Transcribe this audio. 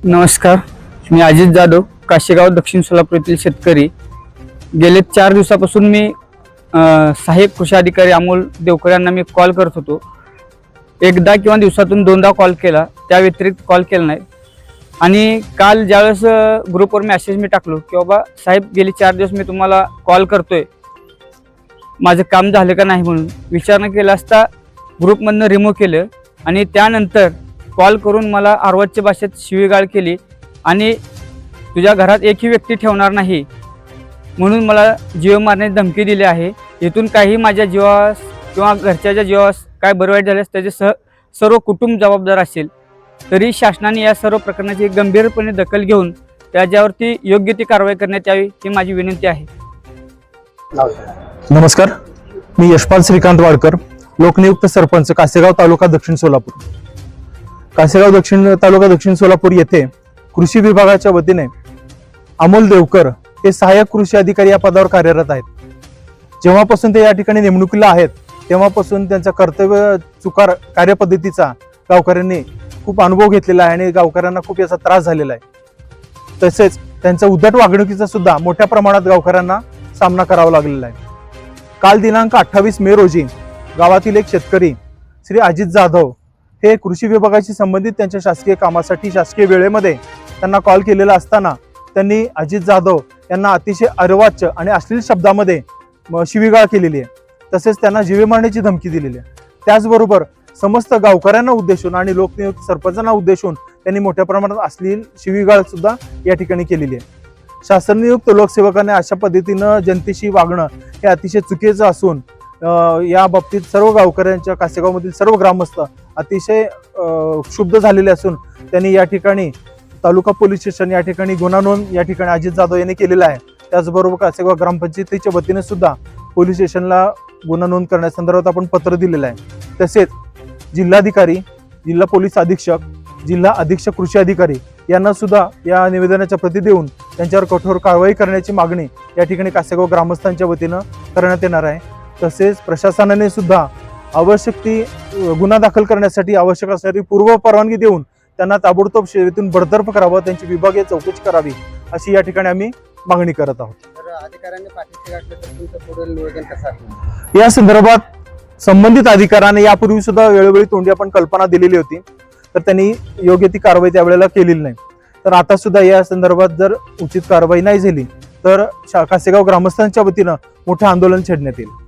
नमस्कार, मी अजित जाधव, काशेगाव दक्षिण सोलापूर येथील शेतकरी. गेले 4 दिवसापासून मी सहाय्यक कृषी अधिकारी अमोल देवकर यांना मी कॉल करत होतो. एकदा किंवा दिवसातून 2दा कॉल केला, त्या व्यतिरिक्त कॉल केला नाही. आणि काल ज्यावेळेस ग्रुपवर मेसेज मी टाकलो की बाबा साहेब गेली 4 दिवस मी तुम्हाला कॉल करतोय, माझं काम झालं का नाही म्हणून विचारणा केला असता ग्रुपमधनं रिमूव्ह केलं. आणि त्यानंतर कॉल करून मला आरवाच्या भाषेत शिवीगाळ केली आणि तुझ्या घरात एकही व्यक्ती ठेवणार नाही म्हणून मला जीव मारण्याची धमकी दिली आहे. इथून काही माझ्या जीवास किंवा घरच्याच्या जीवास काय बरं वाईट झाल्यास त्याचे सर्व कुटुंब जबाबदार असेल. तरी शासनाने या सर्व प्रकरणाची गंभीरपणे दखल घेऊन त्याच्यावरती योग्य ती कारवाई करण्यात यावी ही माझी विनंती आहे. नमस्कार, मी यशपाल श्रीकांत वाडकर, लोकनियुक्त सरपंच, कासेगाव तालुका दक्षिण सोलापूर. कासेगाव तालुका दक्षिण सोलापूर येथे कृषी विभागाच्या वतीने अमोल देवकर हे सहाय्यक कृषी अधिकारी या पदावर कार्यरत आहेत. जेव्हापासून ते या ठिकाणी नेमणुकीला आहेत तेव्हापासून त्यांचा कर्तव्य चुकार कार्यपद्धतीचा गावकऱ्यांनी खूप अनुभव घेतलेला आहे आणि गावकऱ्यांना खूप याचा त्रास झालेला आहे. तसेच त्यांच्या उद्धट वागणुकीचा सुद्धा मोठ्या प्रमाणात गावकऱ्यांना सामना करावा लागलेला आहे. काल दिनांक 28 मे रोजी गावातील एक शेतकरी श्री अजित जाधव हे कृषी विभागाशी संबंधित त्यांच्या शासकीय कामासाठी शासकीय वेळेमध्ये त्यांना कॉल केलेला असताना त्यांनी अजित जाधव यांना अतिशय अर्वाच्य आणि अश्लील शब्दामध्ये शिवीगाळ केलेली आहे. तसेच त्यांना जीवे मारण्याची धमकी दिलेली आहे. त्याचबरोबर समस्त गावकऱ्यांना उद्देशून आणि लोकनियुक्त सरपंचांना उद्देशून त्यांनी मोठ्या प्रमाणात अश्लील शिवीगाळ सुद्धा या ठिकाणी केलेली आहे. शासन नियुक्त लोकसेवकाने अशा पद्धतीनं जनतेशी वागणं हे अतिशय चुकीचं असून या बाबतीत सर्व गावकऱ्यांच्या, कासेगावमधील सर्व ग्रामस्थ अतिशय क्षुब्ध झालेले असून त्यांनी या ठिकाणी तालुका पोलीस स्टेशन या ठिकाणी गुन्हा नोंद या ठिकाणी अजित जाधव यांनी केलेला आहे. त्याचबरोबर कासेगाव ग्रामपंचायतीच्या वतीने सुद्धा पोलीस स्टेशनला गुन्हा नोंद करण्यासंदर्भात आपण पत्र दिलेलं आहे. तसेच जिल्हाधिकारी, जिल्हा पोलीस अधीक्षक, जिल्हा अधीक्षक कृषी अधिकारी यांना सुद्धा या निवेदनाच्या प्रती देऊन त्यांच्यावर कठोर कारवाई करण्याची मागणी या ठिकाणी कासेगाव ग्रामस्थांच्या वतीनं करण्यात येणार आहे. तसेच प्रशासनाने सुद्धा आवश्यक ती गुन्हा दाखल करण्यासाठी आवश्यक असणारी पूर्व परवानगी देऊन त्यांना ताबडतोब सेवेतून बडतर्फ करावं, त्यांची विभागीय चौकशी करावी अशी या ठिकाणी आम्ही मागणी करत आहोत. या संदर्भात संबंधित अधिकाऱ्याने यापूर्वी सुद्धा वेळोवेळी तोंडी आपण कल्पना दिलेली होती, तर त्यांनी योग्य ती कारवाई त्यावेळेला केलेली नाही. तर आता सुद्धा या संदर्भात जर उचित कारवाई नाही झाली तर कासेगाव ग्रामस्थांच्या वतीनं मोठं आंदोलन छेडण्यात येईल.